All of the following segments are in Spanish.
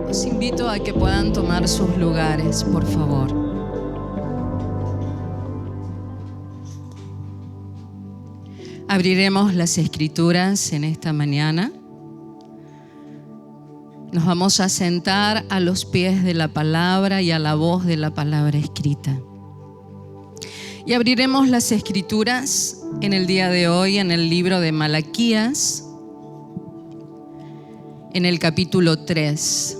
Los invito a que puedan tomar sus lugares, por favor. Abriremos las Escrituras en esta mañana. Nos vamos a sentar a los pies de la palabra y a la voz de la palabra escrita. Y abriremos las Escrituras en el día de hoy en el libro de Malaquías, en el capítulo 3.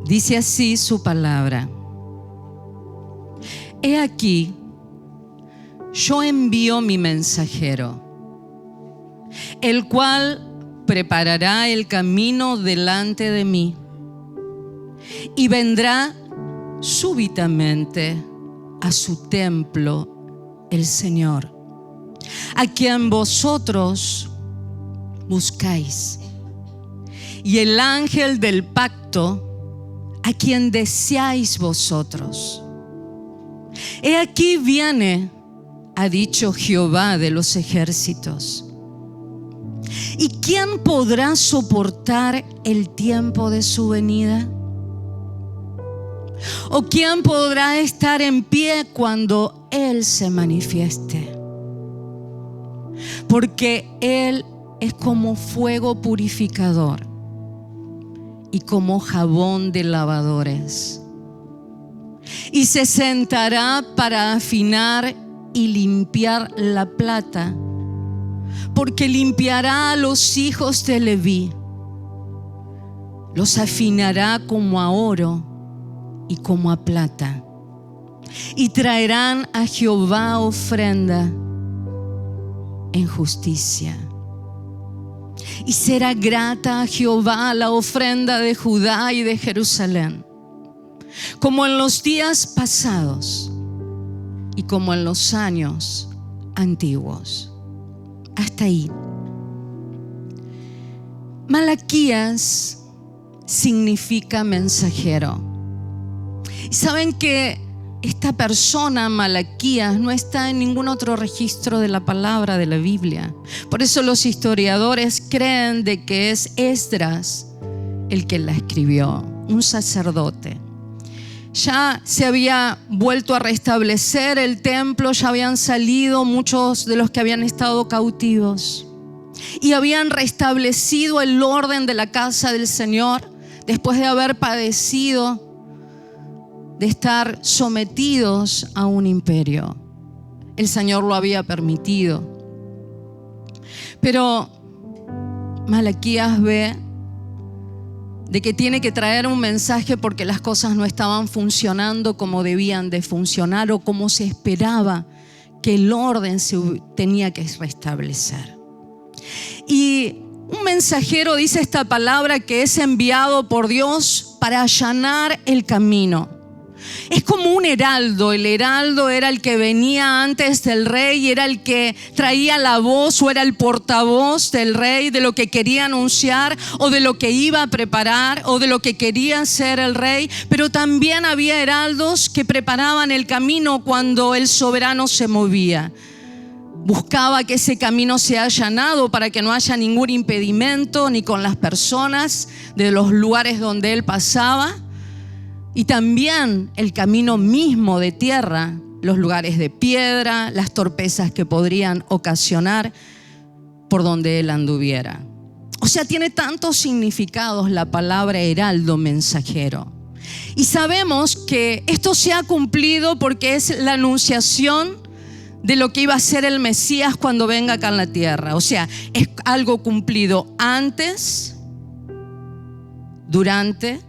Dice así su palabra: He aquí, yo envío mi mensajero, el cual preparará el camino delante de mí, y vendrá súbitamente a su templo el Señor, a quien vosotros buscáis, y el ángel del pacto, a quien deseáis vosotros. He aquí viene, ha dicho Jehová de los ejércitos. ¿Y quién podrá soportar el tiempo de su venida? ¿O quién podrá estar en pie cuando Él se manifieste? Porque Él es como fuego purificador y como jabón de lavadores. Y se sentará para afinar y limpiar la plata, porque limpiará a los hijos de Leví, los afinará como a oro y como a plata, y traerán a Jehová ofrenda en justicia. Y será grata a Jehová la ofrenda de Judá y de Jerusalén, como en los días pasados y como en los años antiguos. Hasta ahí. Malaquías significa mensajero. Y saben que esta persona, Malaquías, no está en ningún otro registro de la palabra de la Biblia. Por eso los historiadores creen de que es Esdras el que la escribió, un sacerdote. Ya se había vuelto a restablecer el templo, ya habían salido muchos de los que habían estado cautivos y habían restablecido el orden de la casa del Señor después de haber padecido de estar sometidos a un imperio. El Señor lo había permitido. Pero Malaquías ve de que tiene que traer un mensaje porque las cosas no estaban funcionando como debían de funcionar o como se esperaba que el orden se tenía que restablecer. Y un mensajero, dice esta palabra, que es enviado por Dios para allanar el camino. Es como un heraldo. El heraldo era el que venía antes del rey, era el que traía la voz o era el portavoz del rey de lo que quería anunciar o de lo que iba a preparar o de lo que quería hacer el rey. Pero también había heraldos que preparaban el camino cuando el soberano se movía. Buscaba que ese camino sea allanado para que no haya ningún impedimento ni con las personas de los lugares donde él pasaba. Y también el camino mismo de tierra, los lugares de piedra, las torpezas que podrían ocasionar por donde él anduviera. O sea, tiene tantos significados la palabra heraldo, mensajero. Y sabemos que esto se ha cumplido porque es la anunciación de lo que iba a ser el Mesías cuando venga acá en la tierra. O sea, es algo cumplido antes, durante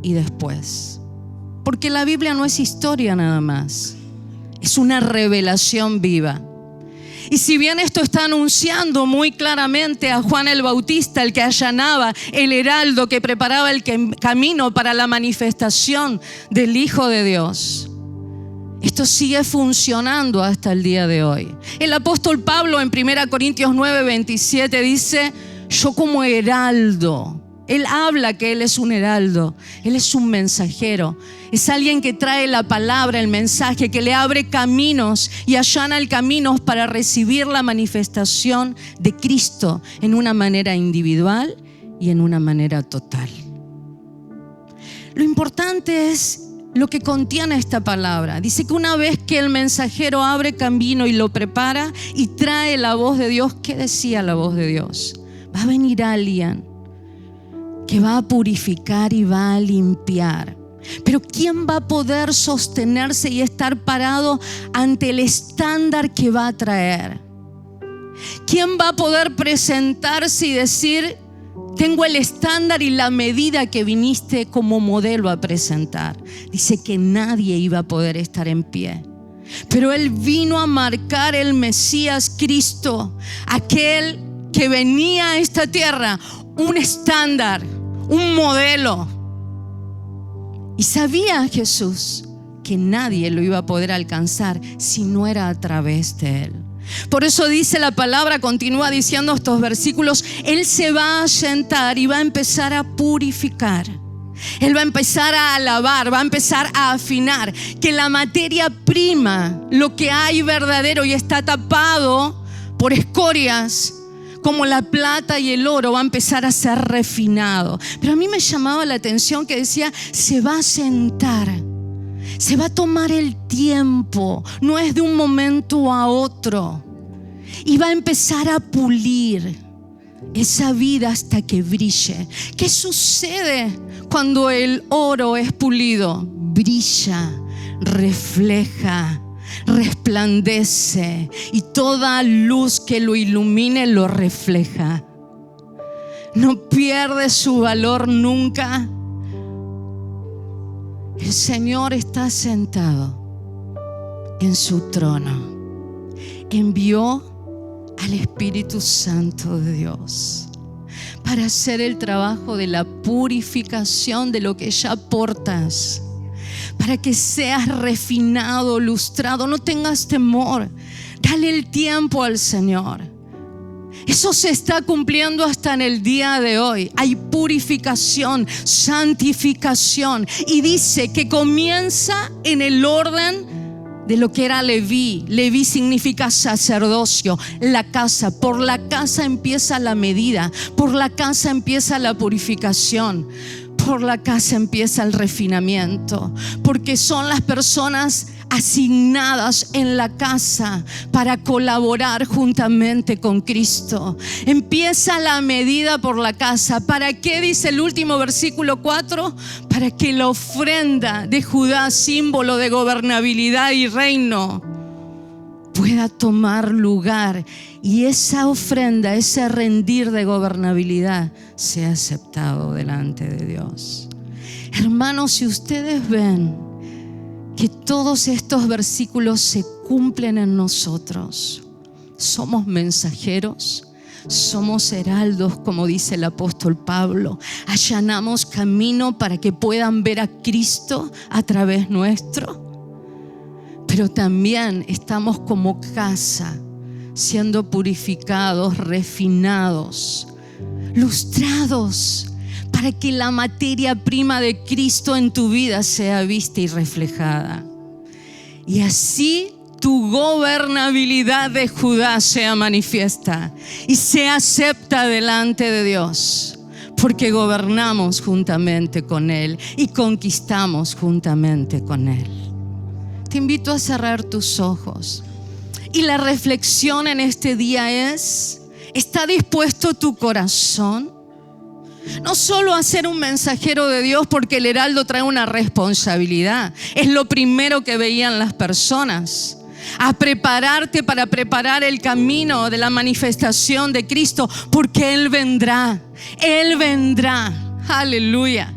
y después. Porque la Biblia no es historia nada más, es una revelación viva. Y si bien esto está anunciando muy claramente a Juan el Bautista, el que allanaba, el heraldo que preparaba el camino para la manifestación del Hijo de Dios, esto sigue funcionando hasta el día de hoy. El apóstol Pablo en 1 Corintios 9:27 dice: yo como heraldo. Él habla que él es un heraldo, él es un mensajero, es alguien que trae la palabra, el mensaje, que le abre caminos y allana el camino para recibir la manifestación de Cristo en una manera individual y en una manera total. Lo importante es lo que contiene esta palabra. Dice que una vez que el mensajero abre camino y lo prepara y trae la voz de Dios, ¿qué decía la voz de Dios? Va a venir alguien que va a purificar y va a limpiar. Pero ¿quién va a poder sostenerse y estar parado ante el estándar que va a traer? ¿Quién va a poder presentarse y decir: tengo el estándar y la medida que viniste como modelo a presentar? Dice que nadie iba a poder estar en pie. Pero Él vino a marcar el Mesías Cristo, aquel que venía a esta tierra, un estándar, un modelo. Y sabía Jesús que nadie lo iba a poder alcanzar si no era a través de Él. Por eso dice la palabra, continúa diciendo estos versículos: Él se va a sentar y va a empezar a purificar. Él va a empezar a alabar, va a empezar a afinar. Que la materia prima, lo que hay verdadero y está tapado por escorias, como la plata y el oro, va a empezar a ser refinado. Pero a mí me llamaba la atención que decía: se va a sentar. Se va a tomar el tiempo, no es de un momento a otro. Y va a empezar a pulir esa vida hasta que brille. ¿Qué sucede cuando el oro es pulido? Brilla, refleja, resplandece, y toda luz que lo ilumine lo refleja. No pierde su valor nunca. El Señor está sentado en su trono. Envió al Espíritu Santo de Dios para hacer el trabajo de la purificación de lo que ya portas, para que seas refinado, lustrado. No tengas temor, dale el tiempo al Señor. Eso se está cumpliendo hasta en el día de hoy. Hay purificación, santificación, y dice que comienza en el orden de lo que era Leví. Leví significa sacerdocio, la casa. Por la casa empieza la medida, por la casa empieza la purificación, por la casa empieza el refinamiento, porque son las personas asignadas en la casa para colaborar juntamente con Cristo. Empieza la medida por la casa. ¿Para qué? Dice el último versículo 4: para que la ofrenda de Judá, símbolo de gobernabilidad y reino, pueda tomar lugar, y esa ofrenda, ese rendir de gobernabilidad, sea aceptado delante de Dios. Hermanos, si ustedes ven que todos estos versículos se cumplen en nosotros, somos mensajeros, somos heraldos, como dice el apóstol Pablo. Allanamos camino para que puedan ver a Cristo a través nuestro. Pero también estamos como casa, siendo purificados, refinados, lustrados, para que la materia prima de Cristo en tu vida sea vista y reflejada. Y así tu gobernabilidad de Judá sea manifiesta y sea acepta delante de Dios, porque gobernamos juntamente con Él y conquistamos juntamente con Él. Te invito a cerrar tus ojos. Y la reflexión en este día es: ¿está dispuesto tu corazón? No solo a ser un mensajero de Dios, porque el heraldo trae una responsabilidad. Es lo primero que veían las personas. A prepararte para preparar el camino de la manifestación de Cristo, porque Él vendrá. Él vendrá. Aleluya.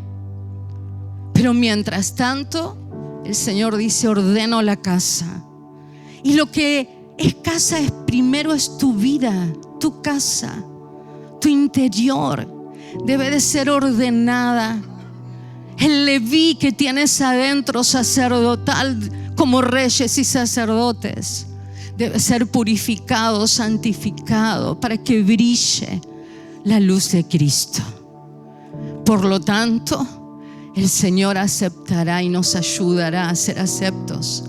Pero mientras tanto, el Señor dice: ordeno la casa. Y lo que es casa es primero es tu vida, tu casa, tu interior. Debe de ser ordenada. El Leví que tienes adentro, sacerdotal, como reyes y sacerdotes, debe ser purificado, santificado, para que brille la luz de Cristo. Por lo tanto, el Señor aceptará y nos ayudará a ser aceptos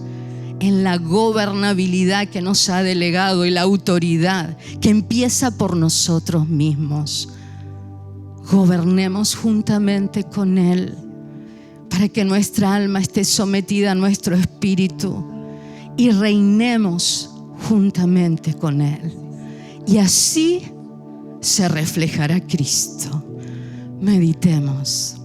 en la gobernabilidad que nos ha delegado y la autoridad que empieza por nosotros mismos. gobernemos juntamente con Él, para que nuestra alma esté sometida a nuestro espíritu y reinemos juntamente con Él. Y así se reflejará Cristo. Meditemos.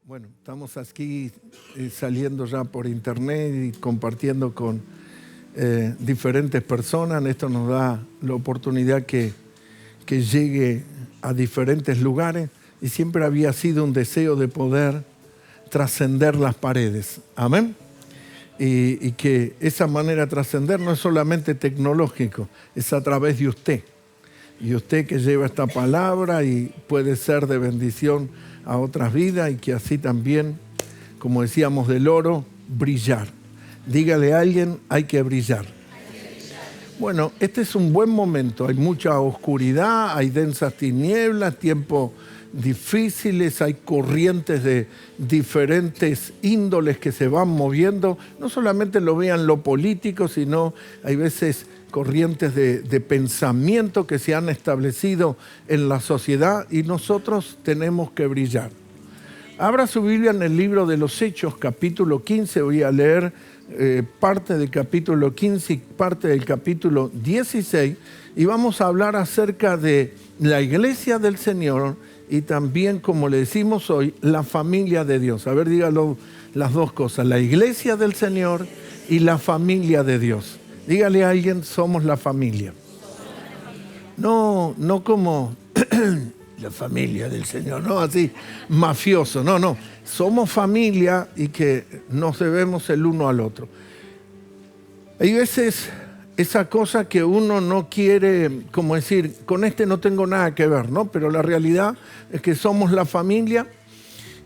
Bueno, estamos aquí saliendo ya por internet y compartiendo con diferentes personas. Esto nos da la oportunidad que llegue a diferentes lugares y siempre había sido un deseo de poder trascender las paredes. Amén. Y que esa manera de trascender no es solamente tecnológico, es a través de usted. Y usted que lleva esta palabra y puede ser de bendición a otras vidas y que así también, como decíamos del oro, brillar. Dígale a alguien, hay que brillar. Bueno, este es un buen momento. Hay mucha oscuridad, hay densas tinieblas, tiempos difíciles, hay corrientes de diferentes índoles que se van moviendo. No solamente lo vean lo político, sino hay veces corrientes de pensamiento que se han establecido en la sociedad y nosotros tenemos que brillar. Abra su Biblia en el libro de los Hechos, capítulo 15. Voy a leer parte del capítulo 15 y parte del capítulo 16 y vamos a hablar acerca de la iglesia del Señor y también, como le decimos hoy, la familia de Dios. A ver, dígalo las dos cosas, la iglesia del Señor y la familia de Dios. Dígale a alguien, somos la familia. No como la familia del Señor, no así, mafioso, no. Somos familia y que nos debemos el uno al otro. Hay veces esa cosa que uno no quiere, como decir, con este no tengo nada que ver, ¿no? Pero la realidad es que somos la familia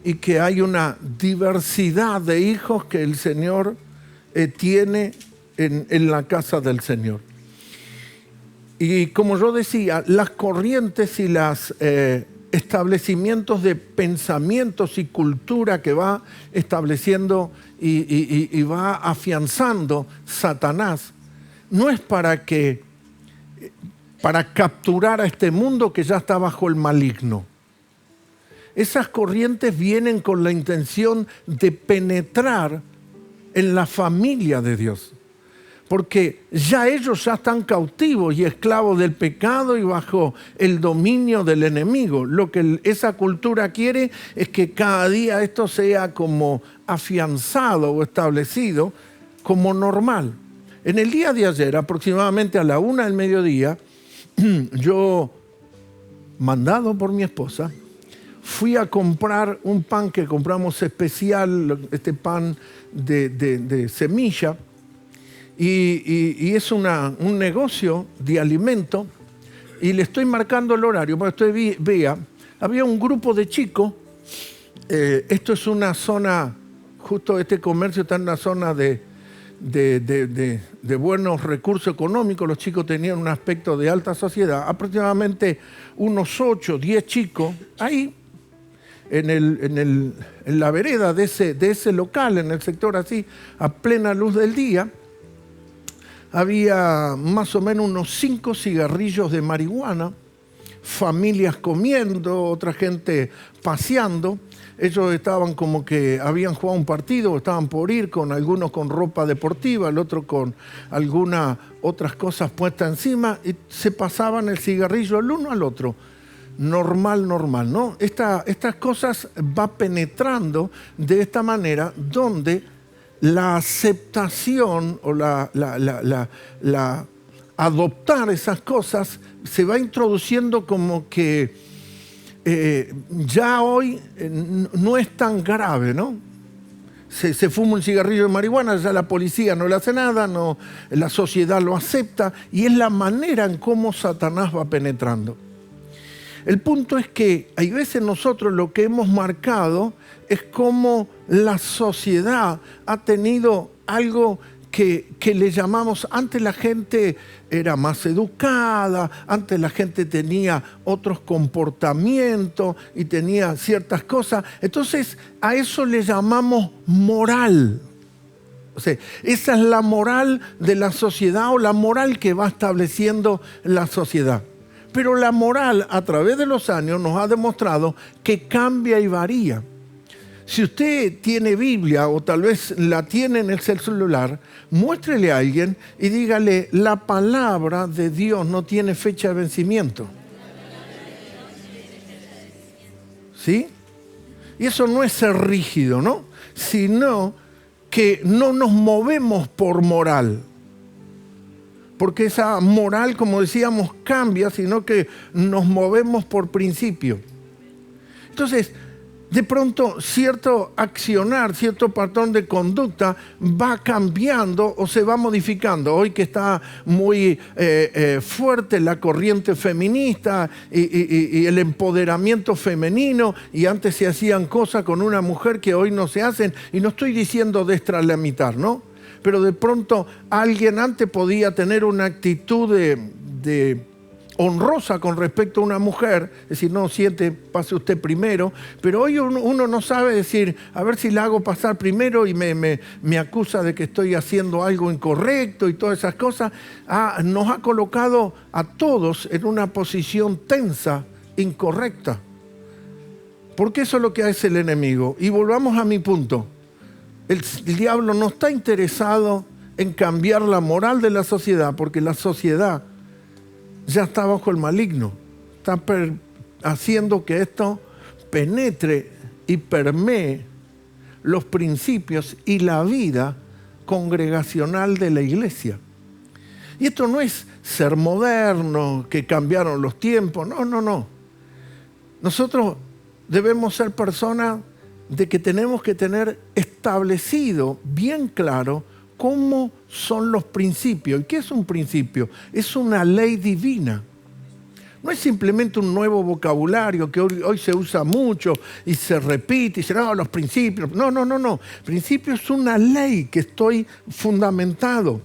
y que hay una diversidad de hijos que el Señor tiene en la casa del Señor. Y como yo decía, las corrientes y los establecimientos de pensamientos y cultura que va estableciendo y va afianzando Satanás, no es para capturar a este mundo que ya está bajo el maligno. Esas corrientes vienen con la intención de penetrar en la familia de Dios. Porque ellos ya están cautivos y esclavos del pecado y bajo el dominio del enemigo. Lo que esa cultura quiere es que cada día esto sea como afianzado o establecido como normal. En el día de ayer, aproximadamente a la 1 del mediodía, yo, mandado por mi esposa, fui a comprar un pan que compramos especial, este pan de semilla, y es un negocio de alimento, y le estoy marcando el horario, porque había un grupo de chicos, esto es una zona, justo este comercio está en una zona de buenos recursos económicos, los chicos tenían un aspecto de alta sociedad, aproximadamente unos 8, 10 chicos, ahí en la vereda de ese local, en el sector así, a plena luz del día, había más o menos unos 5 cigarrillos de marihuana, familias comiendo, otra gente paseando. Ellos estaban como que habían jugado un partido, estaban por ir, con algunos con ropa deportiva, el otro con algunas otras cosas puestas encima, y se pasaban el cigarrillo el uno al otro. normal, ¿no? Estas cosas va penetrando de esta manera donde la aceptación o la adoptar esas cosas se va introduciendo como que ya hoy no es tan grave, ¿no? Se fuma un cigarrillo de marihuana, ya la policía no le hace nada, no, la sociedad lo acepta, y es la manera en cómo Satanás va penetrando. El punto es que hay veces nosotros lo que hemos marcado es cómo la sociedad ha tenido algo que le llamamos, antes la gente era más educada, antes la gente tenía otros comportamientos y tenía ciertas cosas. Entonces a eso le llamamos moral. O sea, esa es la moral de la sociedad o la moral que va estableciendo la sociedad. Pero la moral a través de los años nos ha demostrado que cambia y varía. Si usted tiene Biblia o tal vez la tiene en el celular, muéstrele a alguien y dígale, la palabra de Dios no tiene fecha de vencimiento. ¿Sí? Y eso no es ser rígido, ¿no? Sino que no nos movemos por moral. Porque esa moral, como decíamos, cambia, sino que nos movemos por principio. Entonces, de pronto, cierto accionar, cierto patrón de conducta va cambiando o se va modificando. Hoy que está muy fuerte la corriente feminista y el empoderamiento femenino, y antes se hacían cosas con una mujer que hoy no se hacen, y no estoy diciendo de extralimitar, ¿no? Pero de pronto alguien antes podía tener una actitud de honrosa con respecto a una mujer, es decir, no, siente, pase usted primero, pero hoy uno no sabe decir, a ver si la hago pasar primero y me acusa de que estoy haciendo algo incorrecto y todas esas cosas. Nos ha colocado a todos en una posición tensa, incorrecta, porque eso es lo que hace el enemigo. Y volvamos a mi punto, el diablo no está interesado en cambiar la moral de la sociedad, porque la sociedad ya está bajo el maligno, está haciendo que esto penetre y permee los principios y la vida congregacional de la iglesia. Y esto no es ser moderno, que cambiaron los tiempos, no. Nosotros debemos ser personas de que tenemos que tener establecido bien claro cómo son los principios. ¿Y qué es un principio? Es una ley divina. No es simplemente un nuevo vocabulario que hoy se usa mucho y se repite y dice, no, los principios. No. Principio es una ley que estoy fundamentado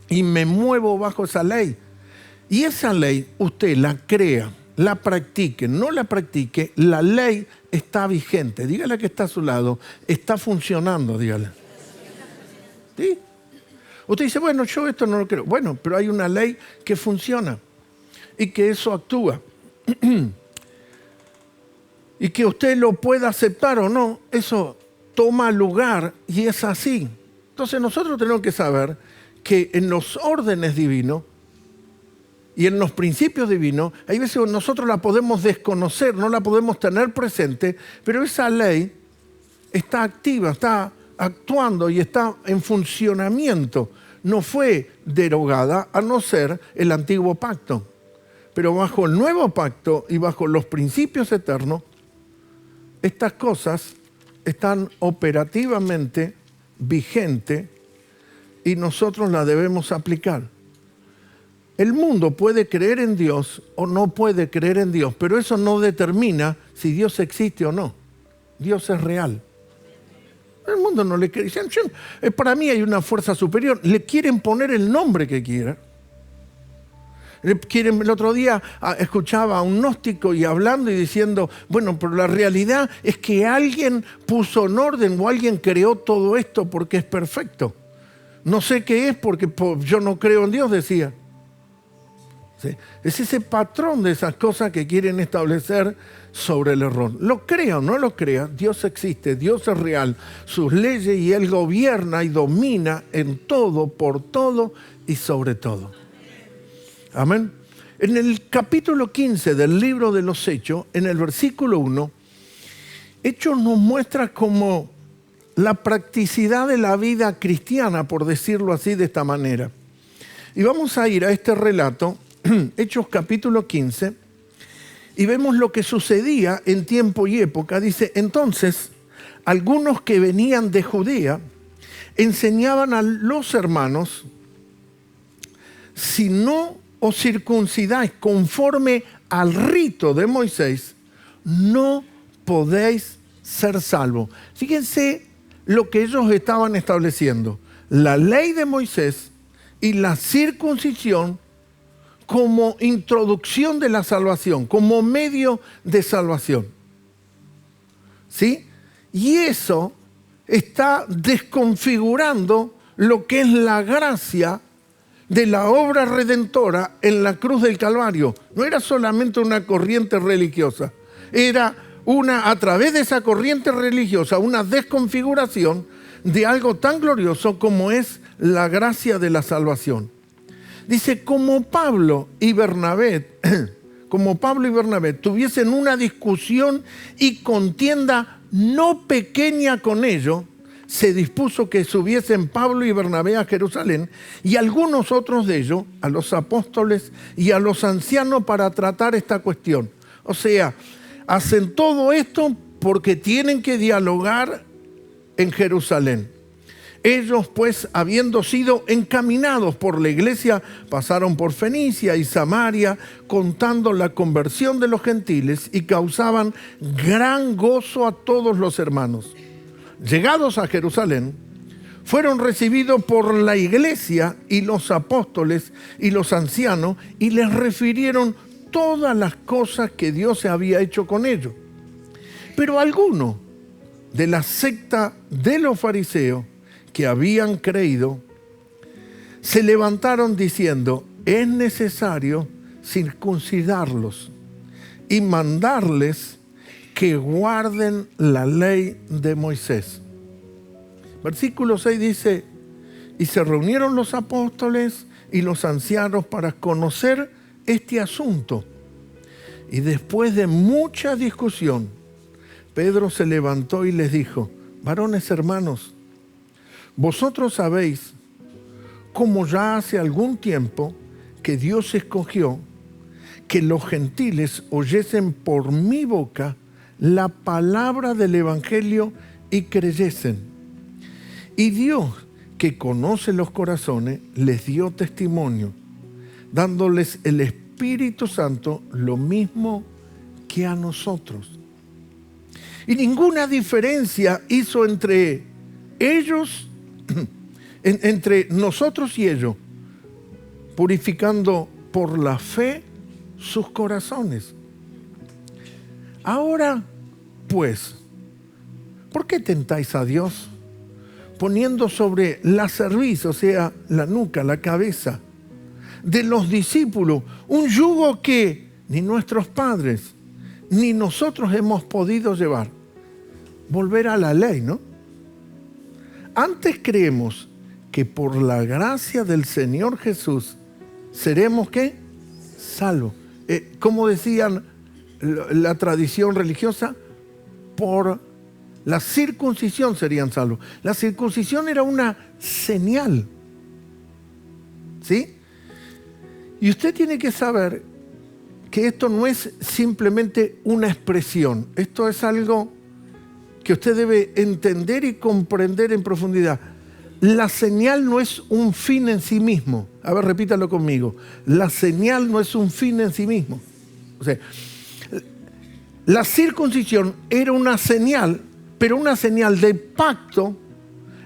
y me muevo bajo esa ley. Y esa ley usted la crea, la practique, no la practique, la ley está vigente. Dígale que está a su lado, está funcionando, dígale. ¿Sí? Usted dice, bueno, yo esto no lo creo. Bueno, pero hay una ley que funciona y que eso actúa. Y que usted lo pueda aceptar o no, eso toma lugar y es así. Entonces nosotros tenemos que saber que en los órdenes divinos y en los principios divinos, hay veces nosotros la podemos desconocer, no la podemos tener presente, pero esa ley está activa, está actuando y está en funcionamiento. No fue derogada a no ser el antiguo pacto. Pero bajo el nuevo pacto y bajo los principios eternos, estas cosas están operativamente vigentes y nosotros las debemos aplicar. El mundo puede creer en Dios o no puede creer en Dios, pero eso no determina si Dios existe o no. Dios es real. El mundo no le cree. Para mí hay una fuerza superior. Le quieren poner el nombre que quieran. El otro día escuchaba a un gnóstico y hablando y diciendo, bueno, pero la realidad es que alguien puso en orden o alguien creó todo esto porque es perfecto. No sé qué es porque yo no creo en Dios, decía. ¿Sí? Es ese patrón de esas cosas que quieren establecer sobre el error. Lo crea o no lo crea, Dios existe, Dios es real, sus leyes y Él gobierna y domina en todo, por todo y sobre todo. Amén. En el capítulo 15 del libro de los Hechos, en el versículo 1, Hechos nos muestra como la practicidad de la vida cristiana, por decirlo así de esta manera. Y vamos a ir a este relato, Hechos capítulo 15, y vemos lo que sucedía en tiempo y época. Dice, entonces, algunos que venían de Judea enseñaban a los hermanos, si no os circuncidáis conforme al rito de Moisés, no podéis ser salvos. Fíjense lo que ellos estaban estableciendo. La ley de Moisés y la circuncisión como introducción de la salvación, como medio de salvación. ¿Sí? Y eso está desconfigurando lo que es la gracia de la obra redentora en la cruz del Calvario. No era solamente una corriente religiosa, era a través de esa corriente religiosa, una desconfiguración de algo tan glorioso como es la gracia de la salvación. Dice, como Pablo y Bernabé tuviesen una discusión y contienda no pequeña con ellos, se dispuso que subiesen Pablo y Bernabé a Jerusalén y algunos otros de ellos, a los apóstoles y a los ancianos, para tratar esta cuestión. O sea, hacen todo esto porque tienen que dialogar en Jerusalén. Ellos, pues, habiendo sido encaminados por la iglesia, pasaron por Fenicia y Samaria, contando la conversión de los gentiles, y causaban gran gozo a todos los hermanos. Llegados a Jerusalén, fueron recibidos por la iglesia y los apóstoles y los ancianos, y les refirieron todas las cosas que Dios había hecho con ellos. Pero algunos de la secta de los fariseos que habían creído se levantaron diciendo, es necesario circuncidarlos y mandarles que guarden la ley de Moisés. Versículo 6 dice, y se reunieron los apóstoles y los ancianos para conocer este asunto. Y después de mucha discusión, Pedro se levantó y les dijo, varones hermanos, vosotros sabéis cómo ya hace algún tiempo que Dios escogió que los gentiles oyesen por mi boca la palabra del Evangelio y creyesen. Y Dios, que conoce los corazones, les dio testimonio, dándoles el Espíritu Santo lo mismo que a nosotros. Y ninguna diferencia hizo entre ellos, entre nosotros y ellos, purificando por la fe sus corazones. Ahora, pues, ¿por qué tentáis a Dios poniendo sobre la cerviz, o sea, la nuca, la cabeza de los discípulos, un yugo que ni nuestros padres ni nosotros hemos podido llevar? Volver a la ley, ¿no? Antes creemos que por la gracia del Señor Jesús seremos, ¿qué? Salvos. Como decían la tradición religiosa, por la circuncisión serían salvos. La circuncisión era una señal, ¿sí? Y usted tiene que saber que esto no es simplemente una expresión. Esto es algo que usted debe entender y comprender en profundidad. La señal no es un fin en sí mismo. A ver, repítalo conmigo. La señal no es un fin en sí mismo. O sea, la circuncisión era una señal, pero una señal de pacto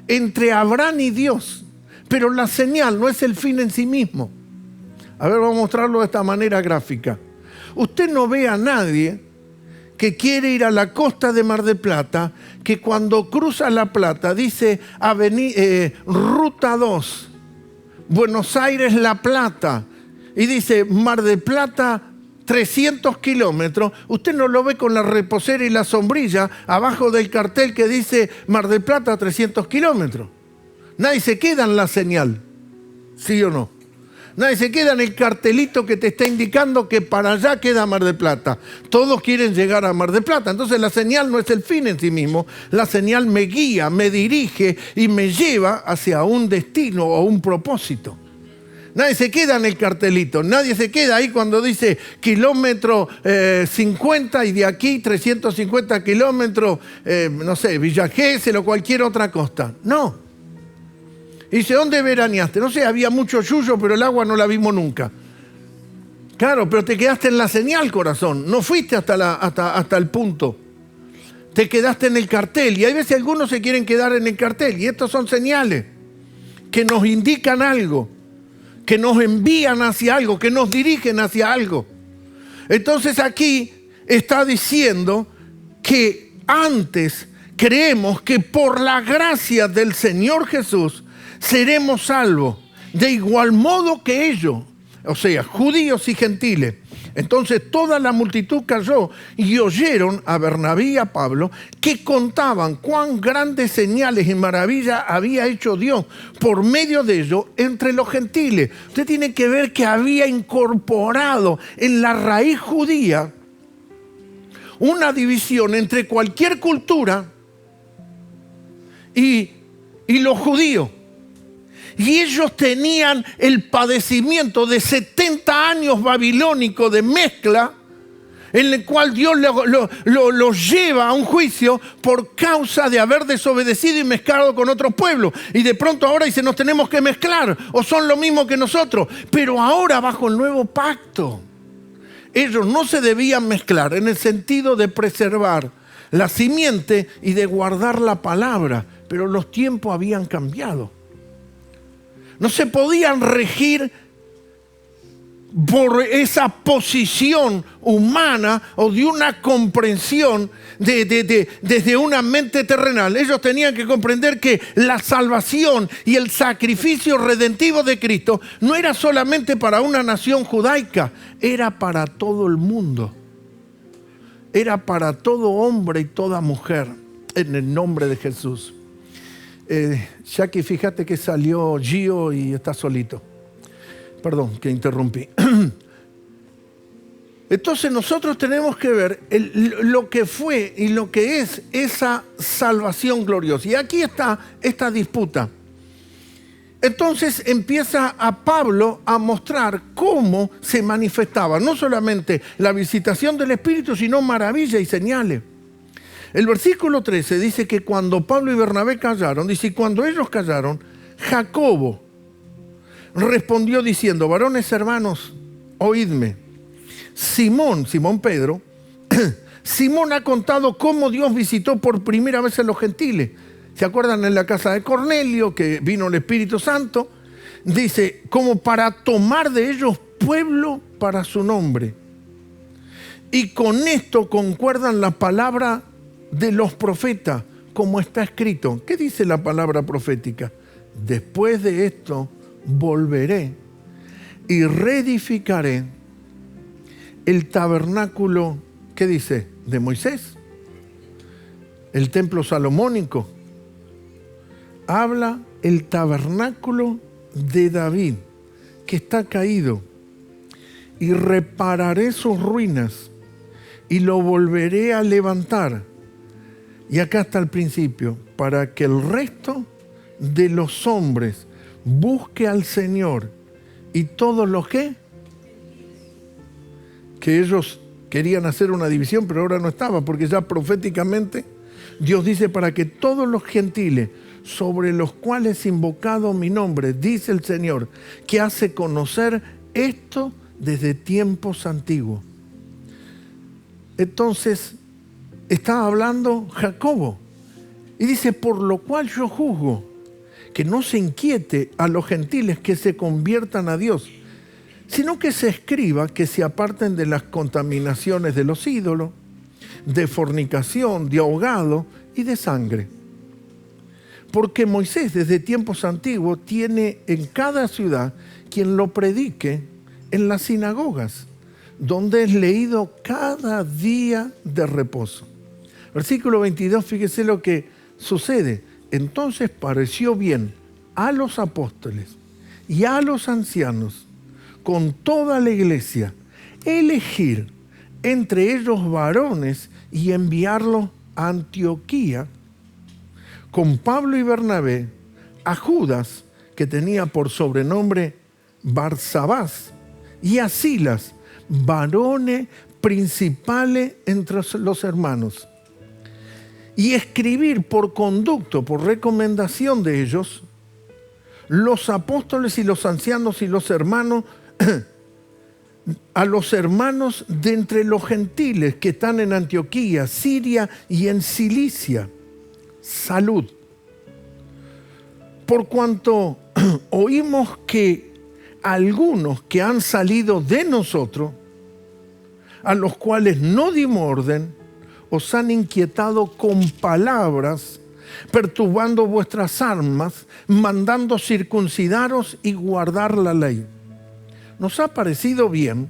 entre Abraham y Dios. Pero la señal no es el fin en sí mismo. A ver, vamos a mostrarlo de esta manera gráfica. Usted no ve a nadie que quiere ir a la costa de Mar del Plata, que cuando cruza La Plata dice Ruta 2, Buenos Aires, La Plata, y dice Mar del Plata, 300 kilómetros. Usted no lo ve con la reposera y la sombrilla abajo del cartel que dice Mar del Plata, 300 kilómetros. Nadie se queda en la señal, ¿sí o no? Nadie se queda en el cartelito que te está indicando que para allá queda Mar del Plata. Todos quieren llegar a Mar del Plata. Entonces la señal no es el fin en sí mismo. La señal me guía, me dirige y me lleva hacia un destino o un propósito. Nadie se queda en el cartelito. Nadie se queda ahí cuando dice kilómetro 50 y de aquí 350 kilómetros, no sé, Villa Gesell o cualquier otra costa. No. Y dice, ¿dónde veraneaste? No sé, había mucho yuyo, pero el agua no la vimos nunca. Claro, pero te quedaste en la señal, corazón. No fuiste hasta el punto. Te quedaste en el cartel. Y hay veces algunos se quieren quedar en el cartel. Y estos son señales que nos indican algo, que nos envían hacia algo, que nos dirigen hacia algo. Entonces aquí está diciendo que antes creemos que por la gracia del Señor Jesús seremos salvos, de igual modo que ellos, o sea, judíos y gentiles. Entonces toda la multitud cayó y oyeron a Bernabé y a Pablo que contaban cuán grandes señales y maravillas había hecho Dios por medio de ellos entre los gentiles. Usted tiene que ver que había incorporado en la raíz judía una división entre cualquier cultura y los judíos. Y ellos tenían el padecimiento de 70 años babilónico de mezcla, en el cual Dios los lleva a un juicio por causa de haber desobedecido y mezclado con otros pueblos. Y de pronto ahora dice, nos tenemos que mezclar, o son lo mismo que nosotros. Pero ahora bajo el nuevo pacto, ellos no se debían mezclar en el sentido de preservar la simiente y de guardar la palabra. Pero los tiempos habían cambiado. No se podían regir por esa posición humana o de una comprensión desde una mente terrenal. Ellos tenían que comprender que la salvación y el sacrificio redentivo de Cristo no era solamente para una nación judaica, era para todo el mundo. Era para todo hombre y toda mujer, en el nombre de Jesús. Jackie, fíjate que salió Gio y está solito. Perdón, que interrumpí. Entonces nosotros tenemos que ver lo que fue y lo que es esa salvación gloriosa. Y aquí está esta disputa. Entonces empieza a Pablo a mostrar cómo se manifestaba no solamente la visitación del Espíritu, sino maravillas y señales. El versículo 13 dice que cuando Pablo y Bernabé callaron, dice, y cuando ellos callaron, Jacobo respondió diciendo, varones hermanos, oídme. Simón Pedro, Simón ha contado cómo Dios visitó por primera vez a los gentiles. ¿Se acuerdan en la casa de Cornelio que vino el Espíritu Santo? Dice, como para tomar de ellos pueblo para su nombre. Y con esto concuerdan la palabra de los profetas, como está escrito. ¿Qué dice la palabra profética? Después de esto volveré y reedificaré el tabernáculo, ¿qué dice? De Moisés. El templo salomónico. Habla el tabernáculo de David, que está caído. Y repararé sus ruinas y lo volveré a levantar. Y acá está el principio, para que el resto de los hombres busque al Señor y todos los que ellos querían hacer una división, pero ahora no estaba, porque ya proféticamente Dios dice para que todos los gentiles sobre los cuales invocado mi nombre, dice el Señor, que hace conocer esto desde tiempos antiguos. Entonces, estaba hablando Jacobo y dice, por lo cual yo juzgo que no se inquiete a los gentiles que se conviertan a Dios, sino que se escriba que se aparten de las contaminaciones de los ídolos, de fornicación, de ahogado y de sangre. Porque Moisés desde tiempos antiguos tiene en cada ciudad quien lo predique en las sinagogas, donde es leído cada día de reposo. Versículo 22, fíjese lo que sucede. Entonces pareció bien a los apóstoles y a los ancianos con toda la iglesia, elegir entre ellos varones y enviarlos a Antioquía con Pablo y Bernabé, a Judas, que tenía por sobrenombre Barsabás, y a Silas, varones principales entre los hermanos, y escribir por conducto, por recomendación de ellos, los apóstoles y los ancianos y los hermanos, a los hermanos de entre los gentiles que están en Antioquía, Siria y en Cilicia, salud. Por cuanto oímos que algunos que han salido de nosotros, a los cuales no dimos orden, os han inquietado con palabras, perturbando vuestras almas, mandando circuncidaros y guardar la ley. Nos ha parecido bien,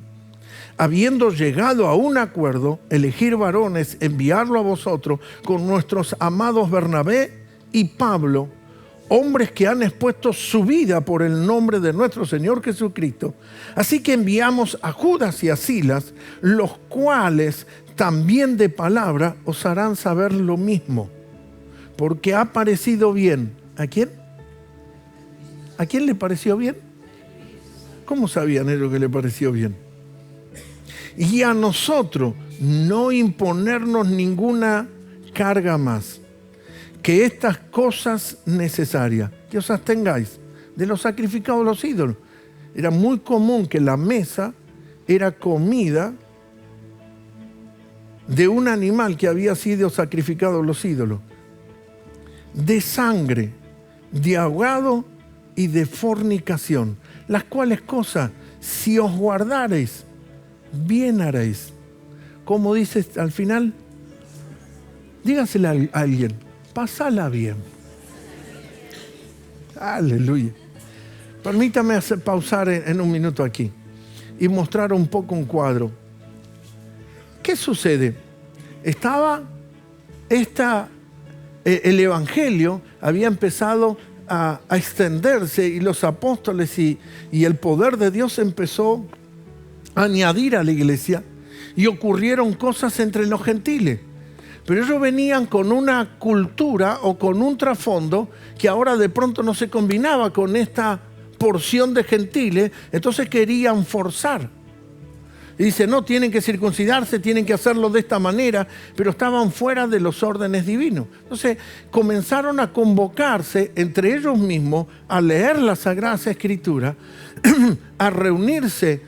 habiendo llegado a un acuerdo, elegir varones, enviarlo a vosotros con nuestros amados Bernabé y Pablo, hombres que han expuesto su vida por el nombre de nuestro Señor Jesucristo. Así que enviamos a Judas y a Silas, los cuales también de palabra os harán saber lo mismo, porque ha parecido bien. ¿A quién? ¿A quién le pareció bien? ¿Cómo sabían ellos que le pareció bien? Y a nosotros no imponernos ninguna carga más que estas cosas necesarias, que os abstengáis de los sacrificados a los ídolos. Era muy común que la mesa era comida de un animal que había sido sacrificado a los ídolos, de sangre, de ahogado y de fornicación, las cuales cosas, si os guardareis, bien haréis. ¿Cómo dice al final? Dígasela a alguien, pásala bien. Aleluya. Permítame pausar en un minuto aquí y mostrar un poco un cuadro. ¿Qué sucede? El Evangelio había empezado a extenderse y los apóstoles y el poder de Dios empezó a añadir a la iglesia y ocurrieron cosas entre los gentiles. Pero ellos venían con una cultura o con un trasfondo que ahora de pronto no se combinaba con esta porción de gentiles, entonces querían forzar. Y dice, no, tienen que circuncidarse, tienen que hacerlo de esta manera, pero estaban fuera de los órdenes divinos. Entonces comenzaron a convocarse entre ellos mismos, a leer las Sagradas Escrituras, a reunirse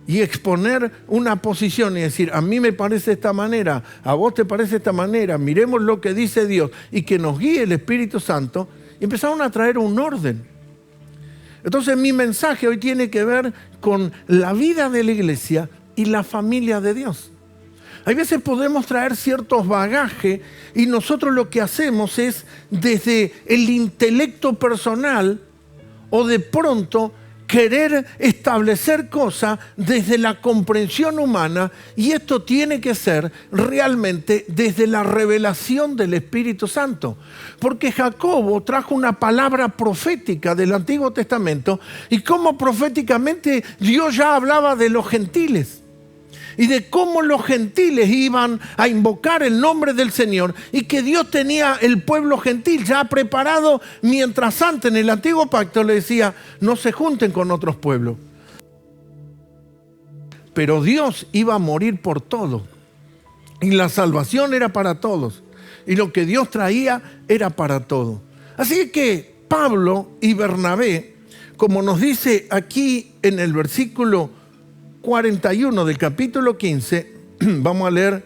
y exponer una posición y decir, a mí me parece de esta manera, a vos te parece de esta manera, miremos lo que dice Dios y que nos guíe el Espíritu Santo. Y empezaron a traer un orden. Entonces mi mensaje hoy tiene que ver con la vida de la iglesia y la familia de Dios. Hay veces podemos traer ciertos bagajes y nosotros lo que hacemos es desde el intelecto personal o de pronto querer establecer cosas desde la comprensión humana, y esto tiene que ser realmente desde la revelación del Espíritu Santo. Porque Jacobo trajo una palabra profética del Antiguo Testamento y cómo proféticamente Dios ya hablaba de los gentiles y de cómo los gentiles iban a invocar el nombre del Señor y que Dios tenía el pueblo gentil ya preparado, mientras antes en el Antiguo Pacto le decía, no se junten con otros pueblos. Pero Dios iba a morir por todos y la salvación era para todos y lo que Dios traía era para todos. Así que Pablo y Bernabé, como nos dice aquí en el versículo 41 del capítulo 15, vamos a leer,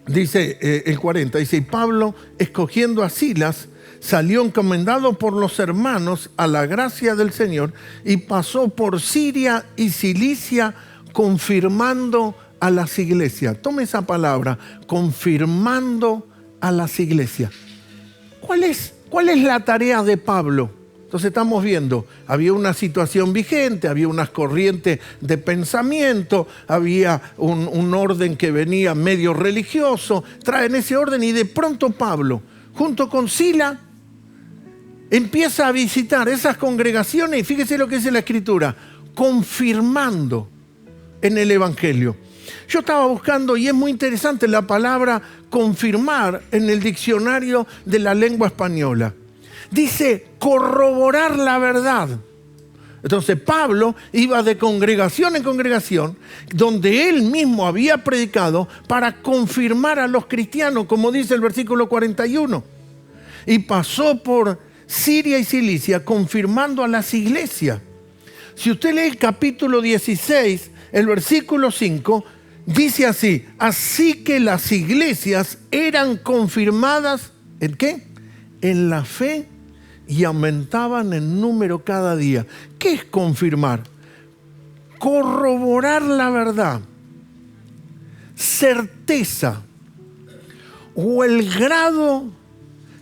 dice el 40, dice, y Pablo, escogiendo a Silas, salió encomendado por los hermanos a la gracia del Señor y pasó por Siria y Cilicia confirmando a las iglesias. Tome esa palabra, confirmando a las iglesias. ¿Cuál es la tarea de Pablo? Entonces estamos viendo, había una situación vigente, había unas corrientes de pensamiento, había un orden que venía medio religioso, traen ese orden y de pronto Pablo, junto con Silas, empieza a visitar esas congregaciones y fíjese lo que dice la Escritura, confirmando en el Evangelio. Yo estaba buscando y es muy interesante la palabra confirmar en el diccionario de la lengua española. Dice corroborar la verdad. Entonces Pablo iba de congregación en congregación donde él mismo había predicado para confirmar a los cristianos, como dice el versículo 41. Y pasó por Siria y Cilicia confirmando a las iglesias. Si usted lee el capítulo 16, el versículo 5, dice así: así que las iglesias eran confirmadas, ¿en qué? En la fe, y aumentaban en número cada día. ¿Qué es confirmar? Corroborar la verdad, certeza o el grado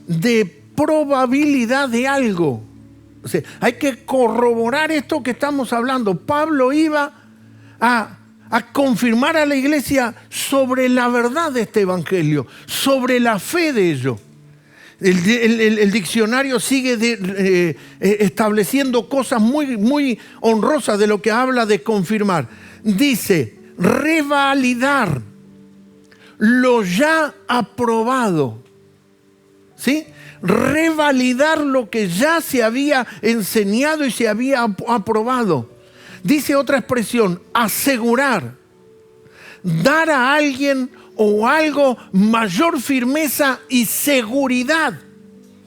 de probabilidad de algo. O sea, hay que corroborar esto que estamos hablando. Pablo iba a confirmar a la iglesia sobre la verdad de este evangelio, sobre la fe de ello. El diccionario sigue estableciendo cosas muy, muy honrosas de lo que habla de confirmar. Dice, revalidar lo ya aprobado. ¿Sí? Revalidar lo que ya se había enseñado y se había aprobado. Dice otra expresión, asegurar, dar a alguien o algo mayor firmeza y seguridad.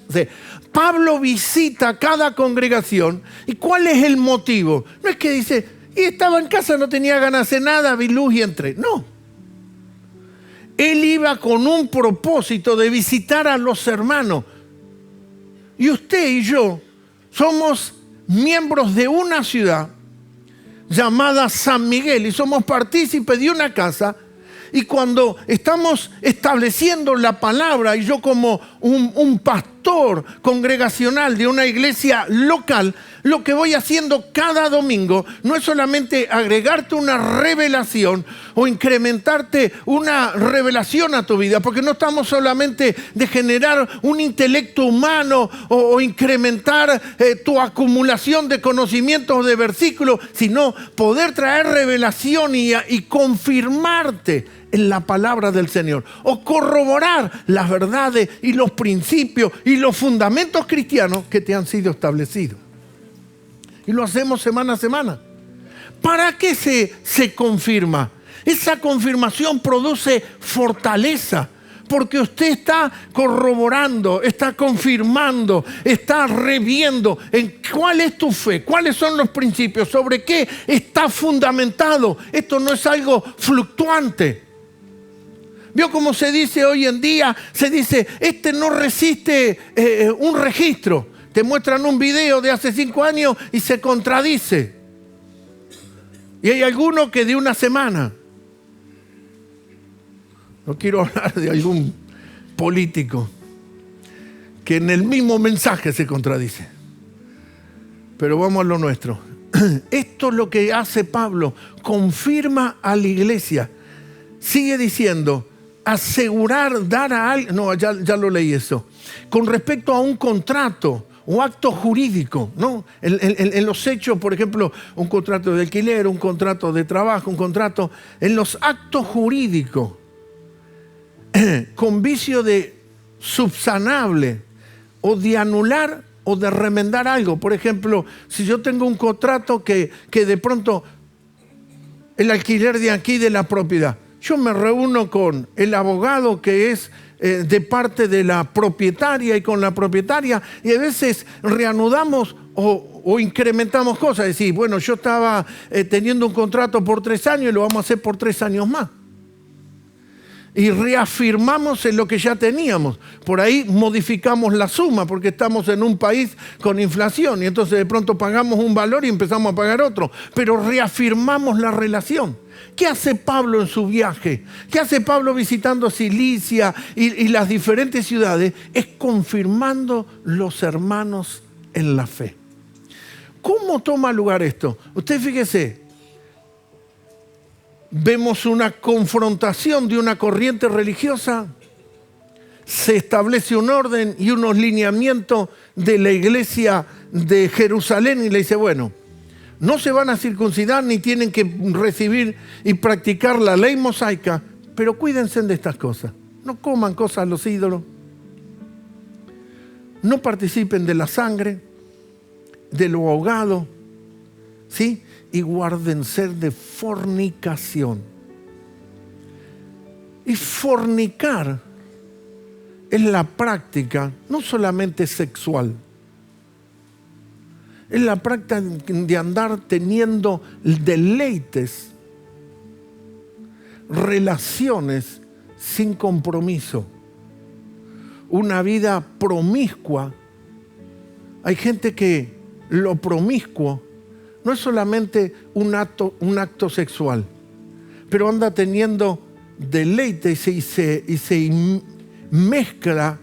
O sea, Pablo visita cada congregación. ¿Y cuál es el motivo? No es que dice, y estaba en casa, no tenía ganas de nada, vi luz y entré. No. Él iba con un propósito de visitar a los hermanos. Y usted y yo somos miembros de una ciudad llamada San Miguel y somos partícipes de una casa. Y cuando estamos estableciendo la palabra, y yo como un pastor congregacional de una iglesia local, lo que voy haciendo cada domingo no es solamente agregarte una revelación o incrementarte una revelación a tu vida, porque no estamos solamente de generar un intelecto humano o incrementar tu acumulación de conocimientos de versículos, sino poder traer revelación y confirmarte en la palabra del Señor, o corroborar las verdades y los principios y los fundamentos cristianos que te han sido establecidos. Y lo hacemos semana a semana. ¿Para qué se confirma? Esa confirmación produce fortaleza, porque usted está corroborando, está confirmando, está reviendo en cuál es tu fe, cuáles son los principios, sobre qué está fundamentado. Esto no es algo fluctuante. ¿Vio cómo se dice hoy en día? Se dice, este no resiste un registro. Te muestran un video de hace 5 años y se contradice. Y hay alguno que de una semana. No quiero hablar de algún político que en el mismo mensaje se contradice. Pero vamos a lo nuestro. Esto es lo que hace Pablo. Confirma a la iglesia. Sigue diciendo, asegurar, dar a alguien. No, ya lo leí eso. Con respecto a un contrato o acto jurídico, ¿no? En los hechos, por ejemplo, un contrato de alquiler, un contrato de trabajo, un contrato. En los actos jurídicos, con vicio de subsanable o de anular o de remendar algo. Por ejemplo, si yo tengo un contrato que de pronto el alquiler de aquí de la propiedad, yo me reúno con el abogado que es de parte de la propietaria y con la propietaria, y a veces reanudamos o incrementamos cosas. Es decir, bueno, yo estaba teniendo un contrato por 3 años y lo vamos a hacer por 3 años más. Y reafirmamos en lo que ya teníamos. Por ahí modificamos la suma porque estamos en un país con inflación y entonces de pronto pagamos un valor y empezamos a pagar otro. Pero reafirmamos la relación. ¿Qué hace Pablo en su viaje? ¿Qué hace Pablo visitando Cilicia y las diferentes ciudades? Es confirmando los hermanos en la fe. ¿Cómo toma lugar esto? Usted fíjese. Vemos una confrontación de una corriente religiosa se establece un orden y unos lineamientos de la iglesia de Jerusalén y le dice, bueno, no se van a circuncidar ni tienen que recibir y practicar la ley mosaica, pero cuídense de estas cosas. No coman cosas a los ídolos, no participen de la sangre, de lo ahogado, ¿sí? Y guárdense de fornicación. Y fornicar es la práctica no solamente sexual, es la práctica de andar teniendo deleites, relaciones sin compromiso, una vida promiscua. Hay gente que lo promiscuo no es solamente un acto sexual, pero anda teniendo deleites y se mezcla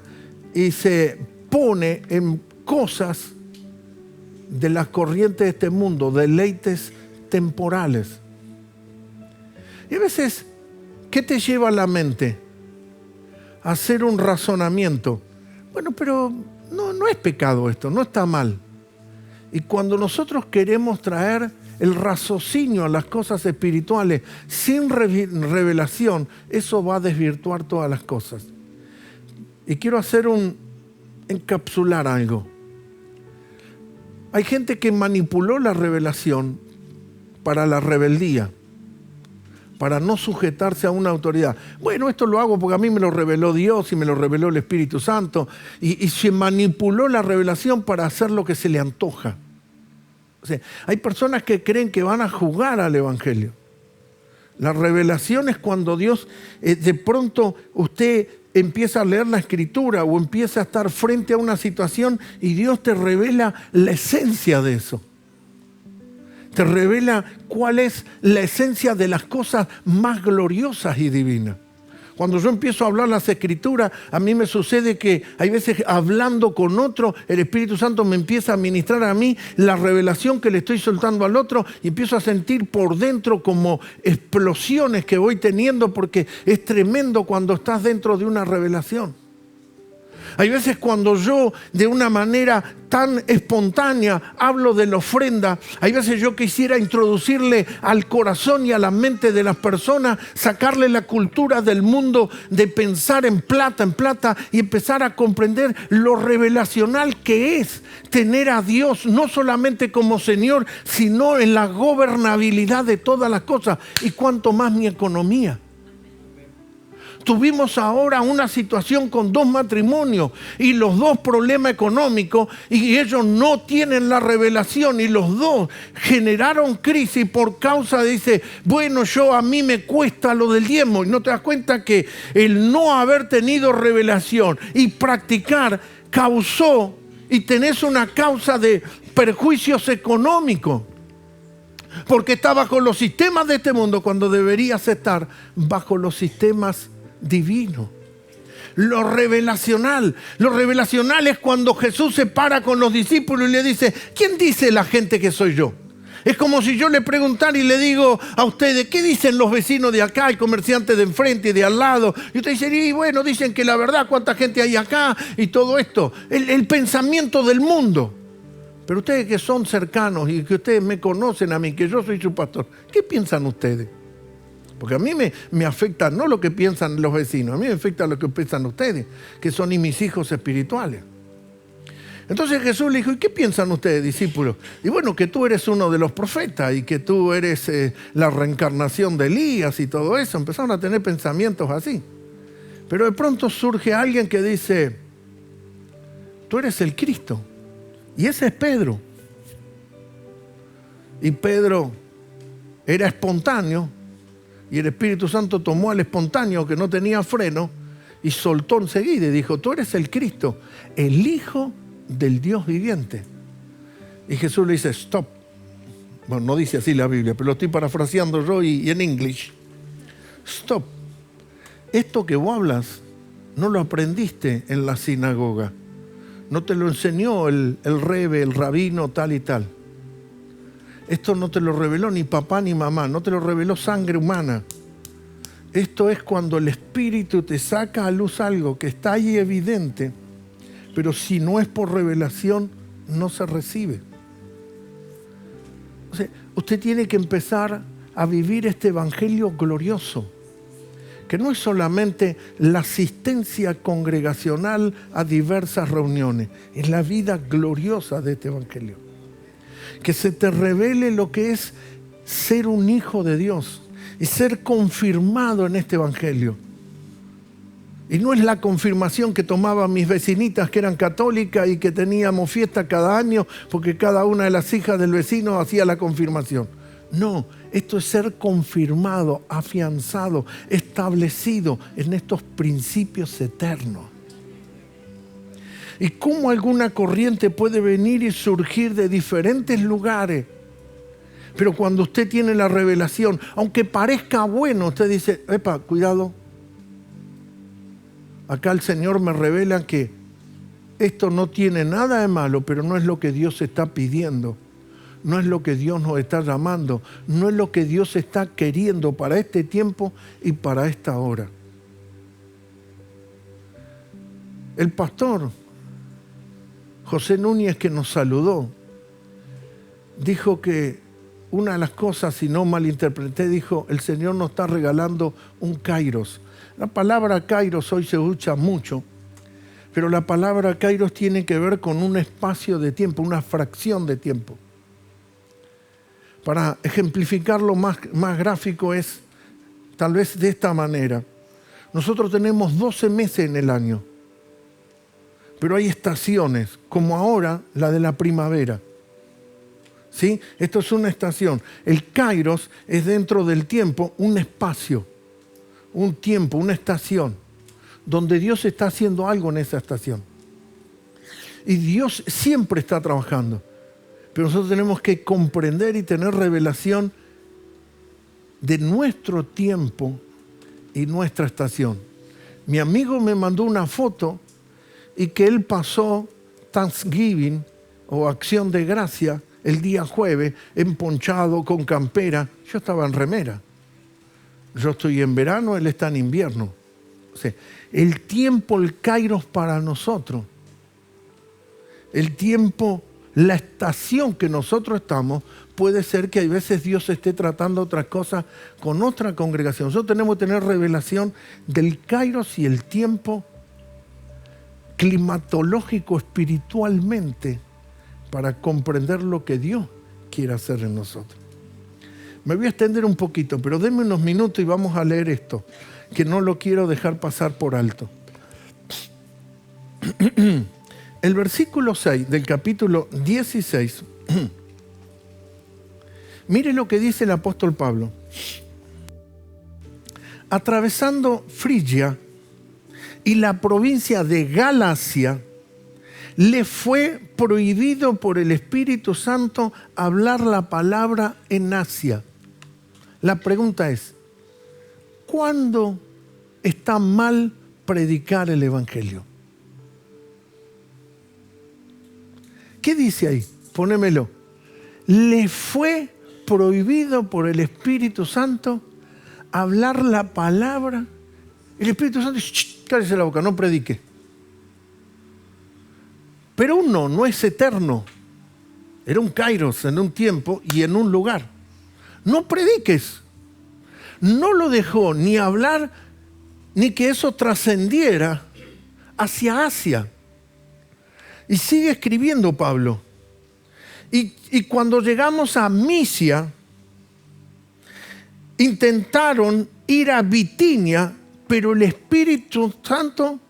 y se pone en cosas de las corrientes de este mundo, deleites temporales. Y a veces, ¿qué te lleva a la mente? A hacer un razonamiento. Bueno, pero no es pecado esto, no está mal. Y cuando nosotros queremos traer el raciocinio a las cosas espirituales sin revelación, eso va a desvirtuar todas las cosas. Y quiero encapsular algo. Hay gente que manipuló la revelación para la rebeldía, para no sujetarse a una autoridad. Bueno, esto lo hago porque a mí me lo reveló Dios y me lo reveló el Espíritu Santo. Y se manipuló la revelación para hacer lo que se le antoja. O sea, hay personas que creen que van a jugar al Evangelio. La revelación es cuando Dios, de pronto usted empieza a leer la Escritura o empieza a estar frente a una situación y Dios te revela la esencia de eso. Te revela cuál es la esencia de las cosas más gloriosas y divinas. Cuando yo empiezo a hablar las Escrituras, a mí me sucede que hay veces hablando con otro, el Espíritu Santo me empieza a ministrar a mí la revelación que le estoy soltando al otro y empiezo a sentir por dentro como explosiones que voy teniendo porque es tremendo cuando estás dentro de una revelación. Hay veces cuando yo de una manera tan espontánea hablo de la ofrenda, hay veces yo quisiera introducirle al corazón y a la mente de las personas, sacarle la cultura del mundo de pensar en plata y empezar a comprender lo revelacional que es tener a Dios no solamente como Señor, sino en la gobernabilidad de todas las cosas y cuanto más mi economía. Tuvimos ahora una situación con 2 matrimonios y los 2 problemas económicos y ellos no tienen la revelación y los 2 generaron crisis por causa de, dice, bueno, a mí me cuesta lo del diezmo. Y no te das cuenta que el no haber tenido revelación y practicar causó y tenés una causa de perjuicios económicos. Porque está bajo los sistemas de este mundo cuando deberías estar bajo los sistemas divino. Lo revelacional es cuando Jesús se para con los discípulos y le dice, ¿quién dice la gente que soy yo? Es como si yo le preguntara y le digo a ustedes, ¿qué dicen los vecinos de acá, el comerciante de enfrente y de al lado? Y ustedes dicen, y bueno, dicen que la verdad, cuánta gente hay acá y todo esto. El pensamiento del mundo. Pero ustedes que son cercanos y que ustedes me conocen a mí, que yo soy su pastor, ¿qué piensan ustedes? Porque a mí me afecta no lo que piensan los vecinos, a mí me afecta lo que piensan ustedes, que son mis hijos espirituales. Entonces Jesús le dijo, ¿y qué piensan ustedes, discípulos? Y bueno, que tú eres uno de los profetas y que tú eres la reencarnación de Elías y todo eso. Empezaron a tener pensamientos así. Pero de pronto surge alguien que dice, tú eres el Cristo. Y ese es Pedro. Y Pedro era espontáneo. Y el Espíritu Santo tomó al espontáneo que no tenía freno y soltó enseguida y dijo, tú eres el Cristo, el Hijo del Dios viviente. Y Jesús le dice, stop. Bueno, no dice así la Biblia, pero lo estoy parafraseando yo y en inglés. Stop. Esto que vos hablas no lo aprendiste en la sinagoga. No te lo enseñó el rebe, el rabino, tal y tal. Esto no te lo reveló ni papá ni mamá, no te lo reveló sangre humana. Esto es cuando el Espíritu te saca a luz algo que está ahí evidente, pero si no es por revelación, no se recibe. O sea, usted tiene que empezar a vivir este evangelio glorioso, que no es solamente la asistencia congregacional a diversas reuniones, es la vida gloriosa de este evangelio. Que se te revele lo que es ser un hijo de Dios y ser confirmado en este evangelio. Y no es la confirmación que tomaban mis vecinitas que eran católicas y que teníamos fiesta cada año porque cada una de las hijas del vecino hacía la confirmación. No, esto es ser confirmado, afianzado, establecido en estos principios eternos. Y cómo alguna corriente puede venir y surgir de diferentes lugares. Pero cuando usted tiene la revelación, aunque parezca bueno, usted dice, epa, cuidado. Acá el Señor me revela que esto no tiene nada de malo, pero no es lo que Dios está pidiendo. No es lo que Dios nos está llamando. No es lo que Dios está queriendo para este tiempo y para esta hora. El pastor José Núñez, que nos saludó, dijo que una de las cosas, si no malinterpreté, dijo, el Señor nos está regalando un kairos. La palabra kairos hoy se usa mucho, pero la palabra kairos tiene que ver con un espacio de tiempo, una fracción de tiempo. Para ejemplificarlo más gráfico es tal vez de esta manera. Nosotros tenemos 12 meses en el año, pero hay estaciones, como ahora la de la primavera. ¿Sí? Esto es una estación. El kairos es dentro del tiempo un espacio, un tiempo, una estación, donde Dios está haciendo algo en esa estación. Y Dios siempre está trabajando. Pero nosotros tenemos que comprender y tener revelación de nuestro tiempo y nuestra estación. Mi amigo me mandó una foto y que él pasó Thanksgiving o Acción de Gracia el día jueves, emponchado, con campera. Yo estaba en remera. Yo estoy en verano, él está en invierno. O sea, el tiempo, el kairos para nosotros, el tiempo, la estación que nosotros estamos, puede ser que hay veces Dios esté tratando otras cosas con otra congregación. Nosotros tenemos que tener revelación del kairos y el tiempo climatológico espiritualmente para comprender lo que Dios quiere hacer en nosotros. Me voy a extender un poquito, pero denme unos minutos y vamos a leer esto, que no lo quiero dejar pasar por alto. El versículo 6 del capítulo 16, mire lo que dice el apóstol Pablo. Atravesando Frigia y la provincia de Galacia, le fue prohibido por el Espíritu Santo hablar la palabra en Asia. La pregunta es, ¿cuándo está mal predicar el Evangelio? ¿Qué dice ahí? Ponémelo. Le fue prohibido por el Espíritu Santo hablar la palabra. El Espíritu Santo dice, cállese la boca, no predique. Pero uno no es eterno. Era un kairos en un tiempo y en un lugar. No prediques. No lo dejó ni hablar ni que eso trascendiera hacia Asia. Y sigue escribiendo Pablo. Y cuando llegamos a Misia, intentaron ir a Bitinia, pero el Espíritu Santo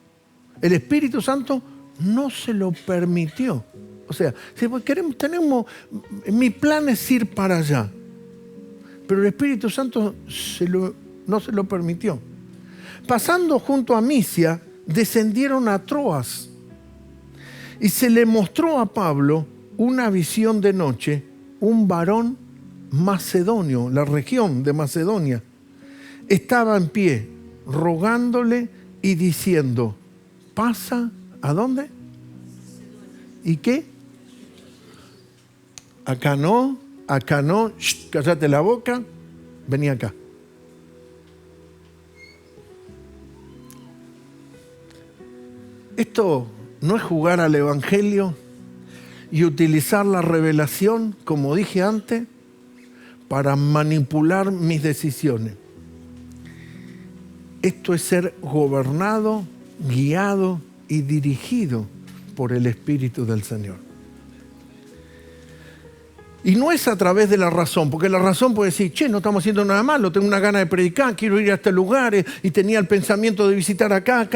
no se lo permitió. O sea, si mi plan es ir para allá, pero el Espíritu Santo no se lo permitió. Pasando junto a Misia, descendieron a Troas y se le mostró a Pablo una visión de noche, un varón macedonio, la región de Macedonia, estaba en pie, rogándole y diciendo, pasa, ¿a dónde? ¿Y qué? Acá no, cállate la boca, vení acá. Esto no es jugar al Evangelio y utilizar la revelación, como dije antes, para manipular mis decisiones. Esto es ser gobernado, guiado y dirigido por el Espíritu del Señor. Y no es a través de la razón, porque la razón puede decir, che, no estamos haciendo nada malo, tengo una gana de predicar, quiero ir a este lugar, y tenía el pensamiento de visitar acá,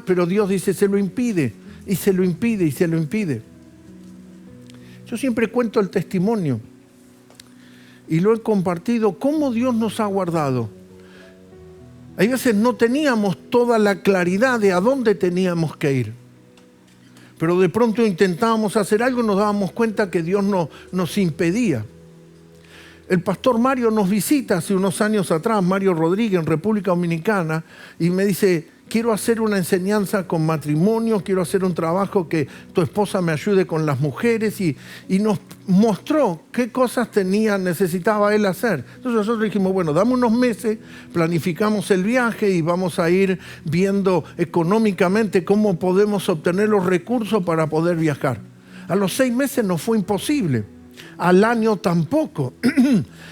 pero Dios dice, se lo impide, y se lo impide, y se lo impide. Yo siempre cuento el testimonio, y lo he compartido, cómo Dios nos ha guardado. Hay veces no teníamos toda la claridad de a dónde teníamos que ir. Pero de pronto intentábamos hacer algo y nos dábamos cuenta que Dios nos impedía. El pastor Mario nos visita hace unos años atrás, Mario Rodríguez, en República Dominicana, y me dice, quiero hacer una enseñanza con matrimonio, quiero hacer un trabajo que tu esposa me ayude con las mujeres, y nos mostró qué cosas necesitaba él hacer. Entonces nosotros dijimos, bueno, dame unos meses, planificamos el viaje y vamos a ir viendo económicamente cómo podemos obtener los recursos para poder viajar. A los 6 meses nos fue imposible. Al año tampoco.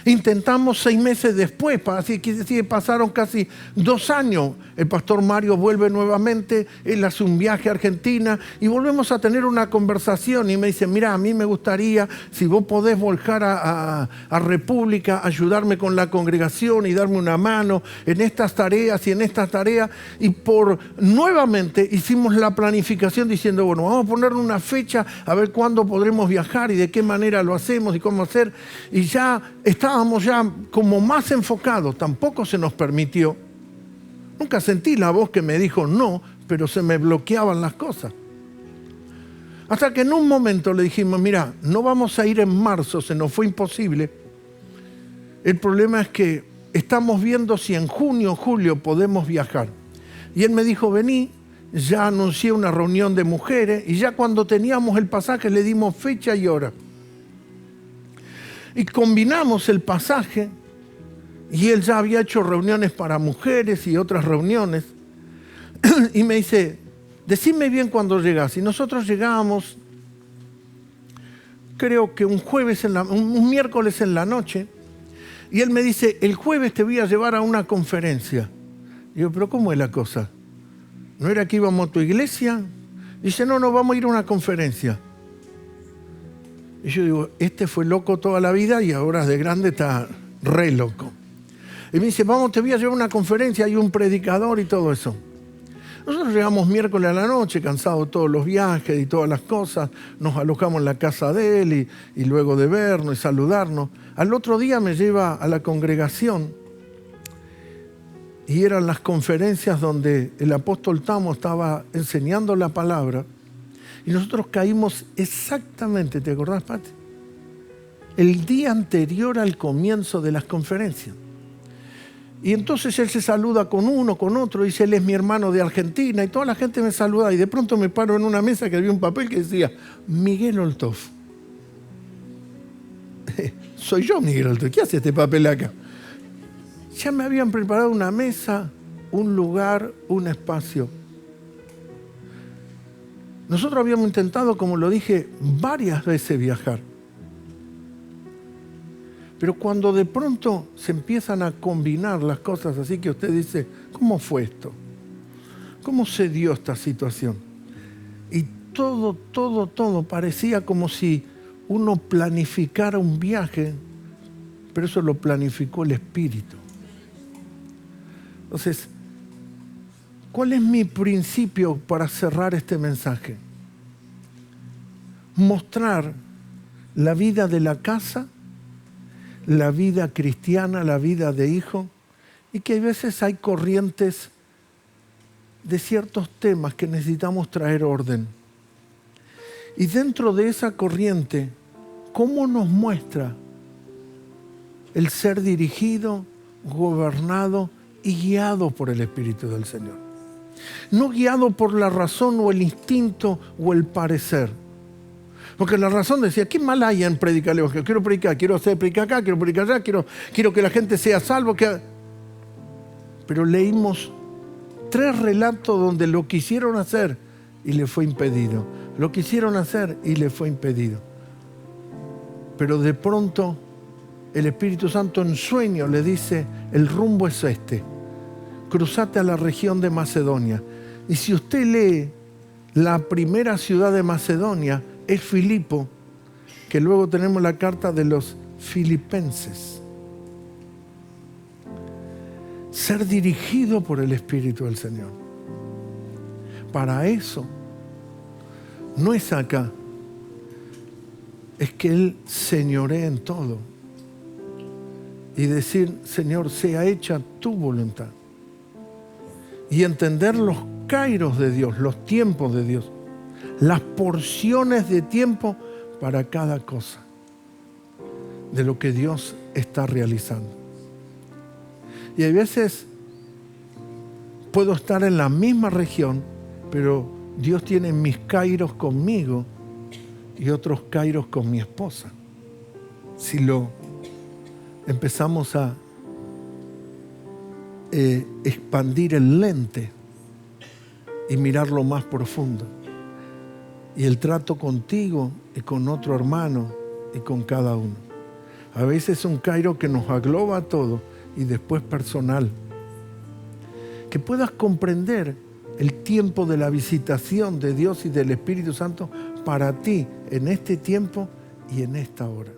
Intentamos 6 meses después, así que pasaron casi 2 años. El pastor Mario vuelve nuevamente, él hace un viaje a Argentina y volvemos a tener una conversación y me dice, mira, a mí me gustaría, si vos podés volcar a República, ayudarme con la congregación y darme una mano en estas tareas y en estas tareas. Y nuevamente hicimos la planificación diciendo, bueno, vamos a poner una fecha a ver cuándo podremos viajar y de qué manera lo hacemos y cómo hacer. Y ya estábamos como más enfocados, tampoco se nos permitió. Nunca sentí la voz que me dijo no, pero se me bloqueaban las cosas. Hasta que en un momento le dijimos, mira, no vamos a ir en marzo, se nos fue imposible. El problema es que estamos viendo si en junio o julio podemos viajar. Y él me dijo, vení, ya anuncié una reunión de mujeres y ya cuando teníamos el pasaje le dimos fecha y hora. Y combinamos el pasaje y él ya había hecho reuniones para mujeres y otras reuniones. Y me dice, decime bien cuándo llegás. Y nosotros llegábamos, creo que un miércoles en la noche. Y él me dice, el jueves te voy a llevar a una conferencia. Y yo, pero ¿cómo es la cosa? ¿No era que íbamos a tu iglesia? Dice, no, vamos a ir a una conferencia. Y yo digo, este fue loco toda la vida y ahora de grande está re loco. Y me dice, vamos, te voy a llevar a una conferencia, hay un predicador y todo eso. Nosotros llegamos miércoles a la noche, cansados de todos los viajes y todas las cosas, nos alojamos en la casa de él y luego de vernos y saludarnos. Al otro día me lleva a la congregación y eran las conferencias donde el apóstol Tamo estaba enseñando la palabra. Y nosotros caímos exactamente, ¿te acordás, Pati? El día anterior al comienzo de las conferencias. Y entonces él se saluda con uno, con otro, dice, él es mi hermano de Argentina, y toda la gente me saluda, y de pronto me paro en una mesa que había un papel que decía, Miguel Oltoff. Soy yo, Miguel Oltoff, ¿qué hace este papel acá? Ya me habían preparado una mesa, un lugar, un espacio. Nosotros habíamos intentado, como lo dije, varias veces viajar. Pero cuando de pronto se empiezan a combinar las cosas así que usted dice, ¿cómo fue esto? ¿Cómo se dio esta situación? Y todo parecía como si uno planificara un viaje, pero eso lo planificó el Espíritu. Entonces, ¿cuál es mi principio para cerrar este mensaje? Mostrar la vida de la casa, la vida cristiana, la vida de hijo, y que a veces hay corrientes de ciertos temas que necesitamos traer orden. Y dentro de esa corriente, ¿cómo nos muestra el ser dirigido, gobernado y guiado por el Espíritu del Señor? No guiado por la razón o el instinto o el parecer. Porque la razón decía, ¿qué mal hay en predicar el Evangelio? Quiero predicar, quiero hacer predicar acá, quiero predicar allá, quiero que la gente sea salvo. Pero leímos 3 relatos donde lo quisieron hacer y le fue impedido. Lo quisieron hacer y le fue impedido. Pero de pronto el Espíritu Santo en sueño le dice, el rumbo es este. Cruzate a la región de Macedonia. Y si usted lee, la primera ciudad de Macedonia es Filipo, que luego tenemos la carta de los filipenses. Ser dirigido por el Espíritu del Señor. Para eso, no es acá, es que Él señoree en todo. Y decir, Señor, sea hecha tu voluntad. Y entender los kairos de Dios, los tiempos de Dios, las porciones de tiempo para cada cosa de lo que Dios está realizando. Y a veces puedo estar en la misma región, pero Dios tiene mis kairos conmigo y otros kairos con mi esposa. Si lo empezamos a expandir el lente y mirarlo más profundo. Y el trato contigo y con otro hermano y con cada uno. A veces es un kairo que nos agloba a todos y después personal. Que puedas comprender el tiempo de la visitación de Dios y del Espíritu Santo para ti en este tiempo y en esta hora.